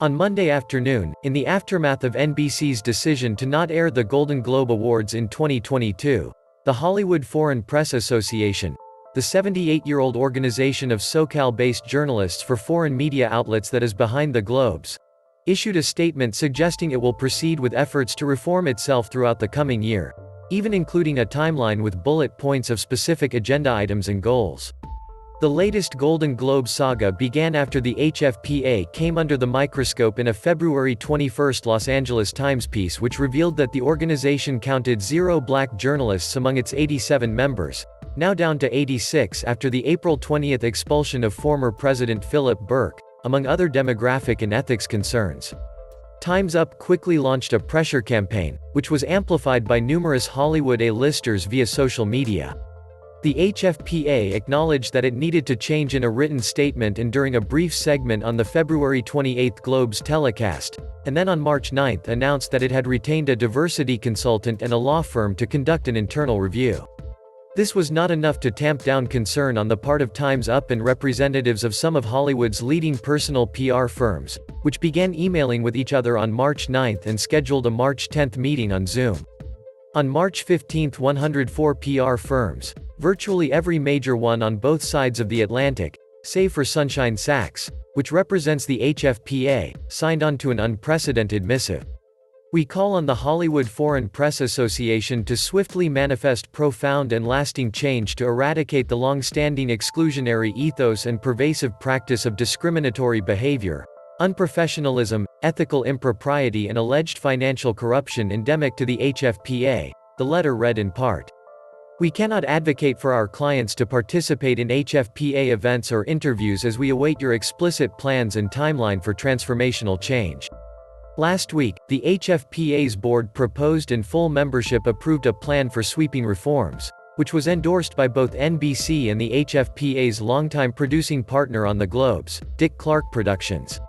On Monday afternoon, in the aftermath of NBC's decision to not air the Golden Globe Awards in 2022, the Hollywood Foreign Press Association, the 78-year-old organization of SoCal-based journalists for foreign media outlets that is behind the Globes, issued a statement suggesting it will proceed with efforts to reform itself throughout the coming year, even including a timeline with bullet points of specific agenda items and goals. The latest Golden Globe saga began after the HFPA came under the microscope in a February 21 Los Angeles Times piece which revealed that the organization counted 0 black journalists among its 87 members, now down to 86 after the April 20 expulsion of former President Philip Burke, among other demographic and ethics concerns. Time's Up quickly launched a pressure campaign, which was amplified by numerous Hollywood A-listers via social media. The HFPA acknowledged that it needed to change in a written statement and during a brief segment on the February 28 Globe's telecast, and then on March 9 announced that it had retained a diversity consultant and a law firm to conduct an internal review. This was not enough to tamp down concern on the part of Time's Up and representatives of some of Hollywood's leading personal PR firms, which began emailing with each other on March 9 and scheduled a March 10 meeting on Zoom. On March 15, 104 PR firms, virtually every major one on both sides of the Atlantic, save for Sunshine Sachs, which represents the HFPA, signed on to an unprecedented missive. We call on the Hollywood Foreign Press Association to swiftly manifest profound and lasting change to eradicate the long-standing exclusionary ethos and pervasive practice of discriminatory behavior, unprofessionalism, ethical impropriety and alleged financial corruption endemic to the HFPA, the letter read in part. We cannot advocate for our clients to participate in HFPA events or interviews as we await your explicit plans and timeline for transformational change. Last week, the HFPA's board proposed and full membership approved a plan for sweeping reforms, which was endorsed by both NBC and the HFPA's longtime producing partner on the Globes, Dick Clark Productions.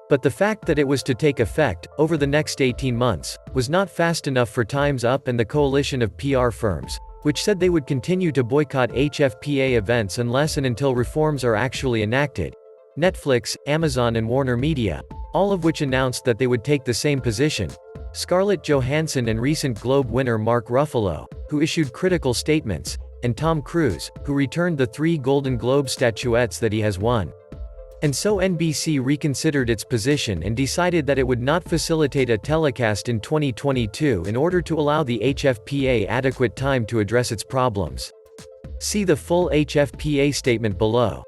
But the fact that it was to take effect, over the next 18 months, was not fast enough for Time's Up and the coalition of PR firms, which said they would continue to boycott HFPA events unless and until reforms are actually enacted. Netflix, Amazon and Warner Media, all of which announced that they would take the same position. Scarlett Johansson and recent Globe winner Mark Ruffalo, who issued critical statements, and Tom Cruise, who returned the 3 Golden Globe statuettes that he has won. And so NBC reconsidered its position and decided that it would not facilitate a telecast in 2022 in order to allow the HFPA adequate time to address its problems. See the full HFPA statement below.